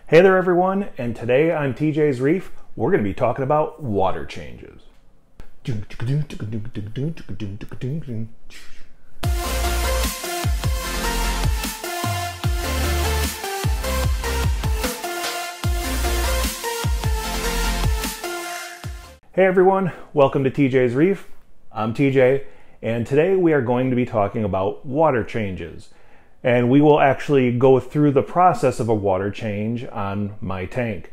Hey there everyone, and today on TJ's Reef, we're going to be talking about water changes. Hey everyone, welcome to TJ's Reef. I'm TJ, and today we are going to be talking about water changes. And we will actually go through the process of a water change on my tank.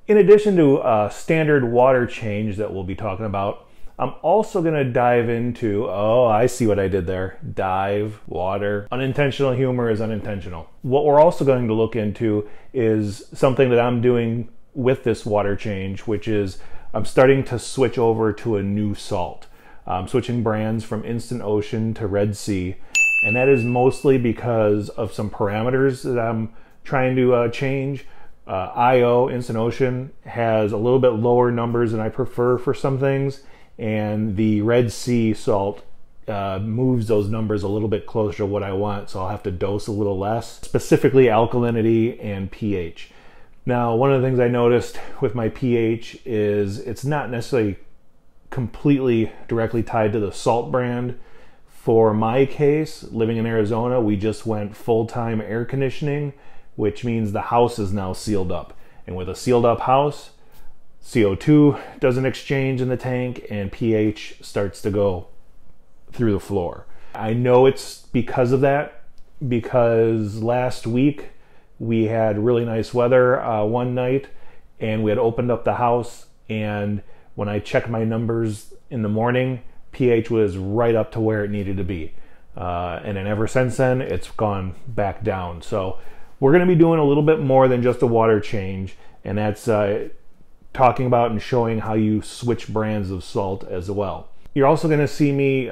In addition to a standard water change that we'll be talking about, I'm also going to dive into, oh, I see what I did there. Dive, water. Unintentional humor is unintentional. What we're also going to look into is something that I'm doing with this water change, which is I'm starting to switch over to a new salt. I'm switching brands from Instant Ocean to Red Sea. And that is mostly because of some parameters that I'm trying to change. IO, Instant Ocean, has a little bit lower numbers than I prefer for some things. And the Red Sea salt moves those numbers a little bit closer to what I want. So I'll have to dose a little less, specifically alkalinity and pH. Now, one of the things I noticed with my pH is it's not necessarily completely directly tied to the salt brand. For my case, living in Arizona, we just went full-time air conditioning, which means the house is now sealed up. And with a sealed up house, CO2 doesn't exchange in the tank and pH starts to go through the floor. I know it's because of that, because last week we had really nice weather one night and we had opened up the house, and when I checked my numbers in the morning, pH was right up to where it needed to be. And then ever since then, it's gone back down. So we're going to be doing a little bit more than just a water change, and that's talking about and showing how you switch brands of salt as well. You're also going to see me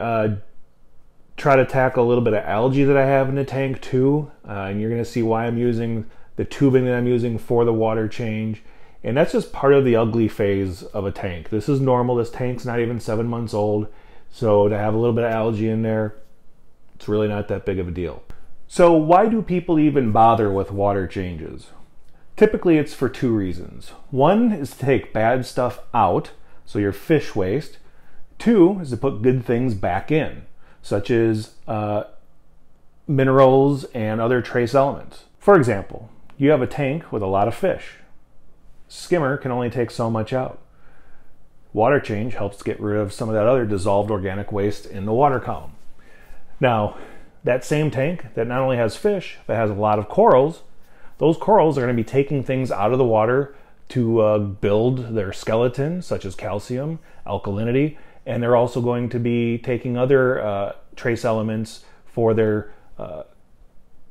try to tackle a little bit of algae that I have in the tank too, and you're going to see why I'm using the tubing that I'm using for the water change. And that's just part of the ugly phase of a tank. This is normal. This tank's not even 7 months old. So to have a little bit of algae in there, it's really not that big of a deal. So why do people even bother with water changes? Typically it's for two reasons. One is to take bad stuff out, so your fish waste. Two is to put good things back in, such as minerals and other trace elements. For example, you have a tank with a lot of fish. Skimmer can only take so much out. Water change helps get rid of some of that other dissolved organic waste in the water column. Now, that same tank that not only has fish, but has a lot of corals, those corals are going to be taking things out of the water to build their skeleton, such as calcium, alkalinity, and they're also going to be taking other trace elements for their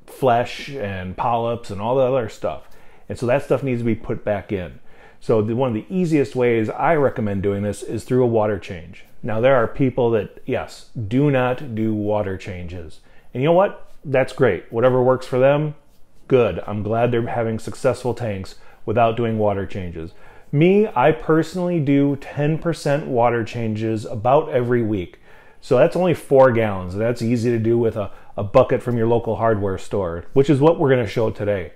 flesh and polyps and all the other stuff. And so that stuff needs to be put back in. So one of the easiest ways I recommend doing this is through a water change. Now there are people that, yes, do not do water changes. And you know what? That's great. Whatever works for them, good. I'm glad they're having successful tanks without doing water changes. Me, I personally do 10% water changes about every week. So that's only 4 gallons. That's easy to do with a bucket from your local hardware store, which is what we're going to show today.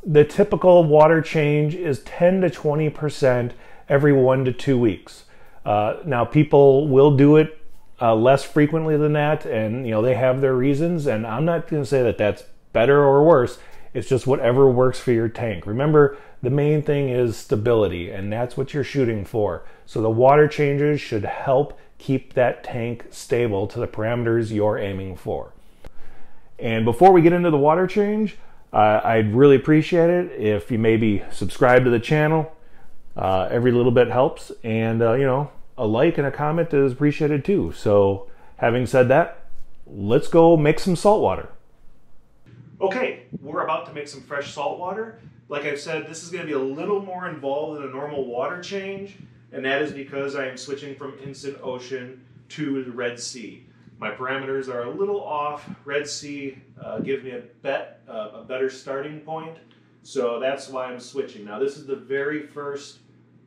The typical water change is 10 to 20% every 1 to 2 weeks. Now people will do it less frequently than that, and they have their reasons, and I'm not going to say that that's better or worse. It's just whatever works for your tank. Remember, the main thing is stability, and that's what you're shooting for. So the water changes should help keep that tank stable to the parameters you're aiming for. And before we get into the water change, I'd really appreciate it if you maybe subscribe to the channel. Every little bit helps, and a like and a comment is appreciated too. So having said that, let's go make some salt water. Okay, we're about to make some fresh salt water. Like I've said, this is going to be a little more involved than a normal water change, and that is because I am switching from Instant Ocean to the Red Sea. My parameters are a little off. Red Sea gives me a better starting point, so that's why I'm switching. Now this is the very first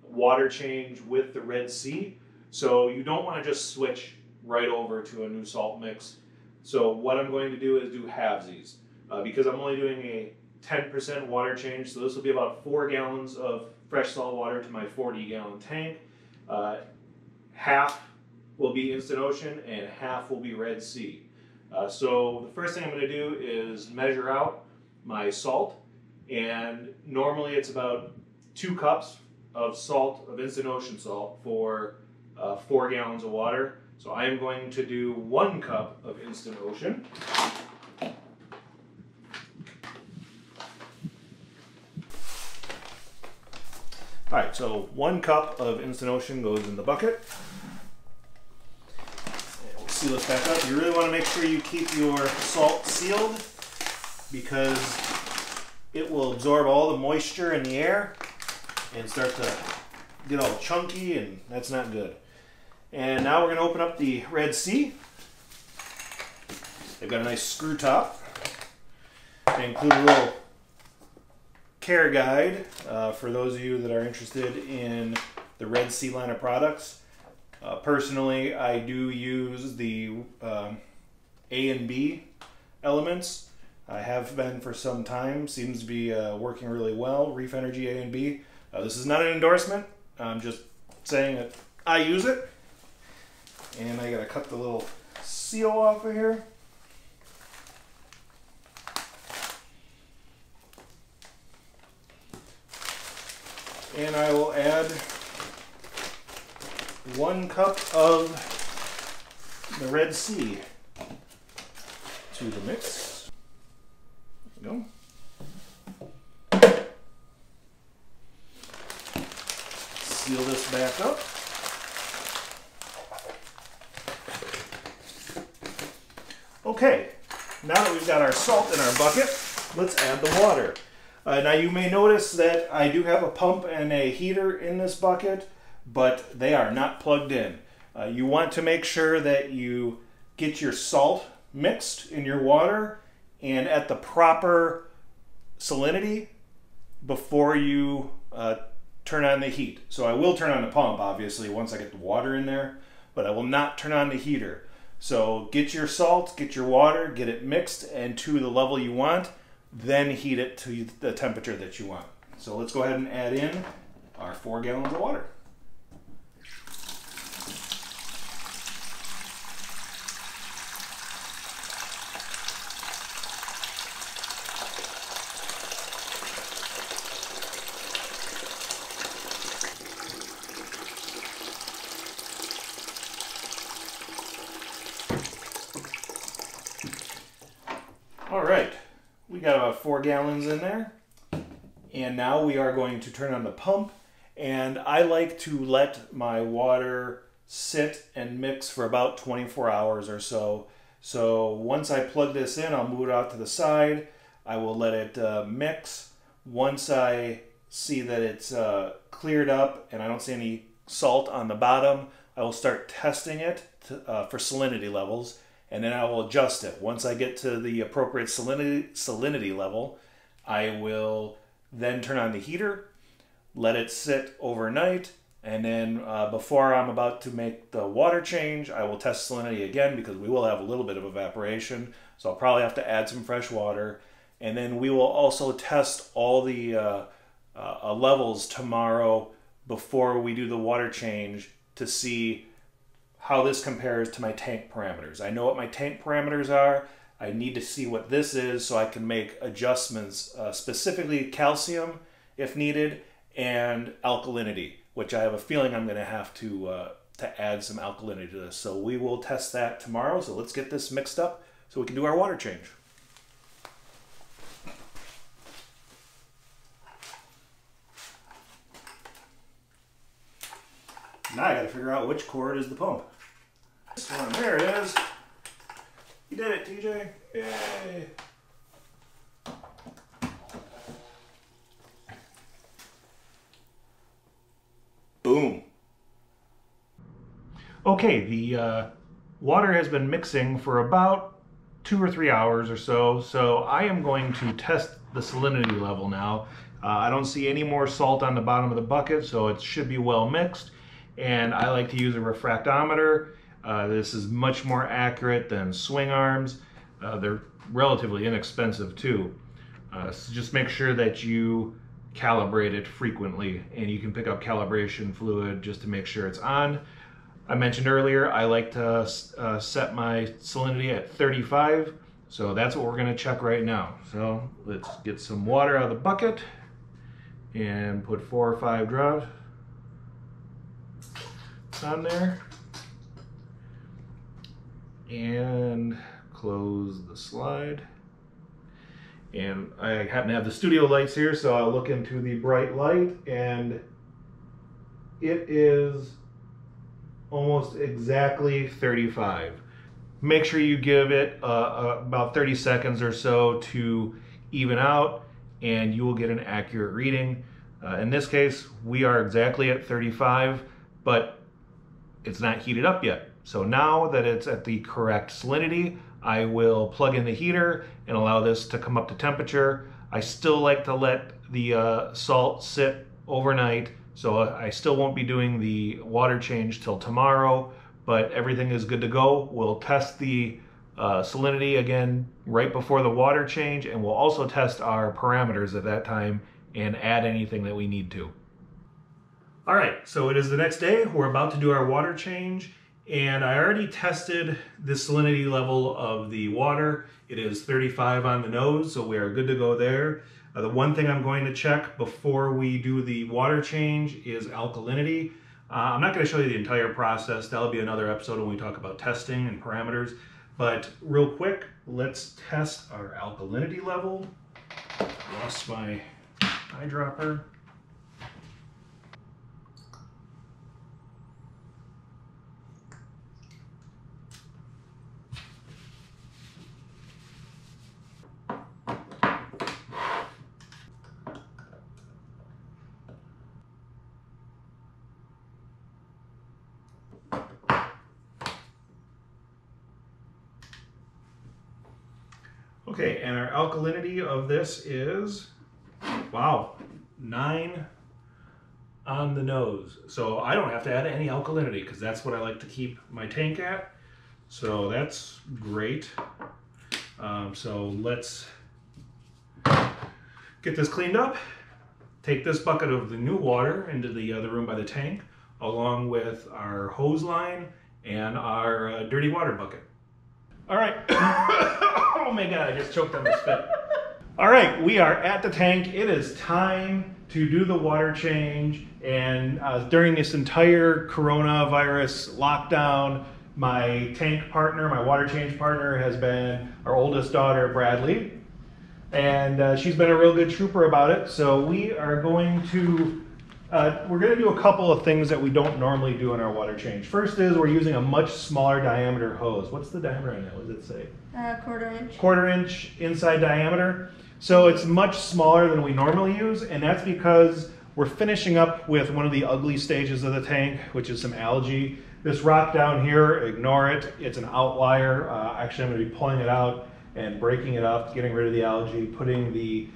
water change with the Red Sea, so you don't want to just switch right over to a new salt mix. So what I'm going to do is do halvesies. Because I'm only doing a 10% water change. So this will be about 4 gallons of fresh salt water to my 40-gallon tank. Half will be instant ocean and half will be Red Sea. So the first thing I'm going to do is measure out my salt, and normally it's about 2 cups of salt, of instant ocean salt, for 4 gallons of water. So I am going to do 1 cup of instant ocean. All right, so 1 cup of instant ocean goes in the bucket. And we'll seal this back up. You really want to make sure you keep your salt sealed because it will absorb all the moisture in the air and start to get all chunky, and that's not good. And now we're going to open up the Red Sea. They've got a nice screw top. They include a little care guide for those of you that are interested in the Red Sea line of products. Personally, I do use the A and B elements. I have been for some time. Seems to be working really well. Reef Energy A and B. This is not an endorsement. I'm just saying that I use it. And I gotta cut the little seal off of here. And I will add 1 cup of the Red Sea to the mix. There we go. Seal this back up. Okay, now that we've got our salt in our bucket, let's add the water. Now you may notice that I do have a pump and a heater in this bucket, but they are not plugged in. You want to make sure that you get your salt mixed in your water and at the proper salinity before you turn on the heat. So I will turn on the pump, obviously, once I get the water in there, but I will not turn on the heater. So get your salt, get your water, get it mixed and to the level you want, then heat it to the temperature that you want. So let's go ahead and add in our 4 gallons of water. All right, we got about 4 gallons in there, and now we are going to turn on the pump, and I like to let my water sit and mix for about 24 hours or so. So once I plug this in, I'll move it out to the side. I will let it mix. Once I see that it's cleared up and I don't see any salt on the bottom, I will start testing it for salinity levels. And then I will adjust it. Once I get to the appropriate salinity level, I will then turn on the heater, let it sit overnight, and then before I'm about to make the water change, I will test salinity again because we will have a little bit of evaporation. So I'll probably have to add some fresh water. And then we will also test all the levels tomorrow before we do the water change to see how this compares to my tank parameters. I know what my tank parameters are. I need to see what this is so I can make adjustments, specifically calcium if needed, and alkalinity, which I have a feeling I'm going to have to add some alkalinity to this. So we will test that tomorrow. So let's get this mixed up so we can do our water change. Now I got to figure out which cord is the pump. This one, there it is. You did it, TJ. Yay. Boom. Okay, the water has been mixing for about 2 or 3 hours or so, so I am going to test the salinity level now. I don't see any more salt on the bottom of the bucket, so it should be well mixed. And I like to use a refractometer. This is much more accurate than swing arms. They're relatively inexpensive too. So just make sure that you calibrate it frequently, and you can pick up calibration fluid just to make sure it's on. I mentioned earlier I like to set my salinity at 35, so that's what we're going to check right now. So let's get some water out of the bucket and put 4 or 5 drops on there and close the slide. And I happen to have the studio lights here, so I'll look into the bright light, and it is almost exactly 35. Make sure you give it about 30 seconds or so to even out, and you will get an accurate reading. In this case, we are exactly at 35, but it's not heated up yet. So now that it's at the correct salinity, I will plug in the heater and allow this to come up to temperature. I still like to let the salt sit overnight, so I still won't be doing the water change till tomorrow, but everything is good to go. We'll test the salinity again right before the water change, and we'll also test our parameters at that time and add anything that we need to. All right, so it is the next day. We're about to do our water change, and I already tested the salinity level of the water. It is 35 on the nose, so we are good to go there. The one thing I'm going to check before we do the water change is alkalinity. I'm not going to show you the entire process. That'll be another episode when we talk about testing and parameters. But real quick, let's test our alkalinity level. Lost my eyedropper. Okay, and our alkalinity of this is, wow, 9 on the nose. So I don't have to add any alkalinity because that's what I like to keep my tank at. So that's great. So let's get this cleaned up. Take this bucket of the new water into the other room by the tank, along with our hose line and our dirty water bucket. All right. Oh my God, I just choked on the spit. All right, we are at the tank. It is time to do the water change. And during this entire coronavirus lockdown, my tank partner, my water change partner, has been our oldest daughter, Bradley. And she's been a real good trooper about it. So we are going to do a couple of things that we don't normally do in our water change. First is we're using a much smaller diameter hose. What's the diameter on that? What does it say? 1/4 inch. 1/4 inch inside diameter. So it's much smaller than we normally use, and that's because we're finishing up with one of the ugly stages of the tank, which is some algae. This rock down here, ignore it. It's an outlier. Actually, I'm going to be pulling it out and breaking it up, getting rid of the algae, putting the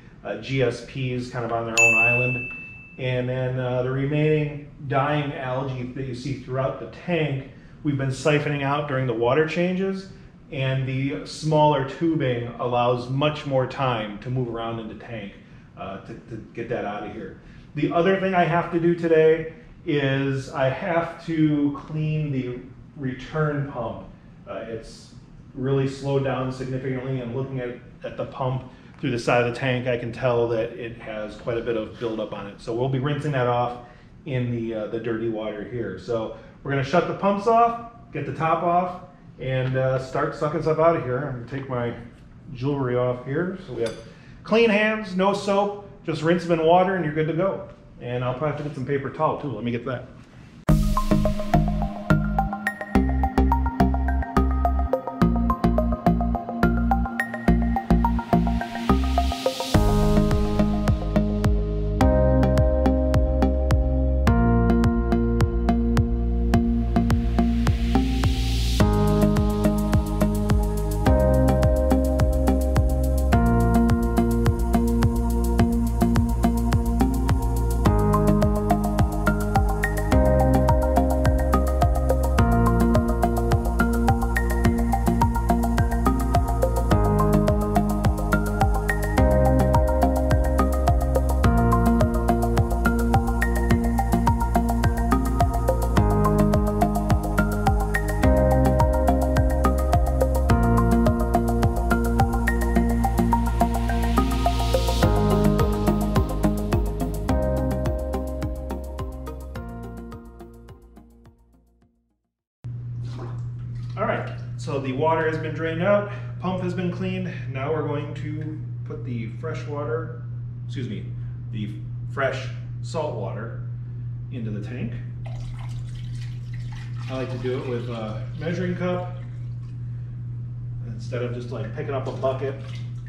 GSPs kind of on their own island. And then the remaining dying algae that you see throughout the tank, we've been siphoning out during the water changes, and the smaller tubing allows much more time to move around in the tank to get that out of here. The other thing I have to do today is I have to clean the return pump. It's really slowed down significantly, and looking at the pump through the side of the tank, I can tell that it has quite a bit of buildup on it. So we'll be rinsing that off in the dirty water here. So we're gonna shut the pumps off, get the top off, and start sucking stuff out of here. I'm gonna take my jewelry off here. So we have clean hands, no soap, just rinse them in water and you're good to go. And I'll probably have to get some paper towel too. Let me get that. the water has been drained out, pump has been cleaned. Now we're going to put the fresh water, the fresh salt water into the tank. I like to do it with a measuring cup instead of just like picking up a bucket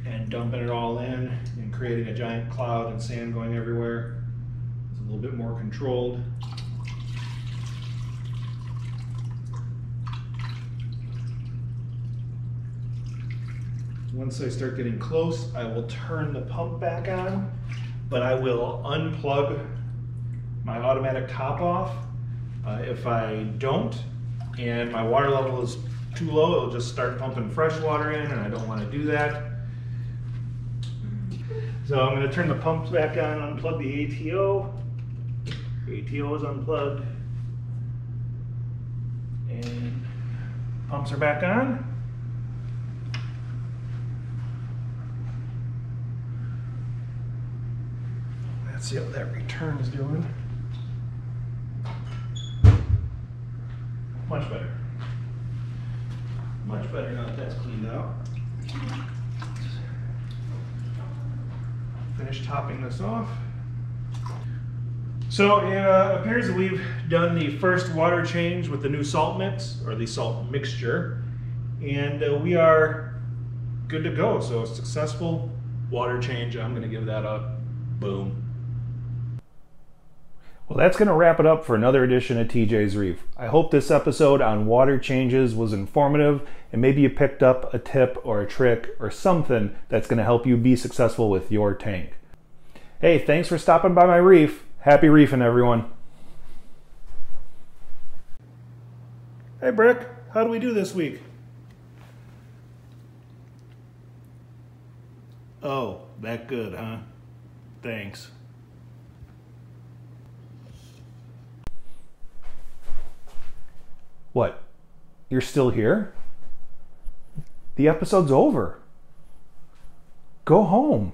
and dumping it all in and creating a giant cloud and sand going everywhere. It's a little bit more controlled. Once I start getting close, I will turn the pump back on, but I will unplug my automatic top off. If I don't, and my water level is too low, it'll just start pumping fresh water in, and I don't want to do that. So I'm going to turn the pumps back on, unplug the ATO. ATO is unplugged. And pumps are back on. Let's see what that return is doing. Much better. Much better now that that's cleaned out. Finish topping this off. So it appears that we've done the first water change with the new salt mix, or the salt mixture, and we are good to go. So successful water change. I'm going to give that a boom. Well, that's going to wrap it up for another edition of TJ's Reef. I hope this episode on water changes was informative, and maybe you picked up a tip or a trick or something that's going to help you be successful with your tank. Hey, thanks for stopping by my reef. Happy reefing, everyone. Hey, Brick, how do we do this week? Oh, that good, huh? Thanks. What? You're still here? The episode's over. Go home.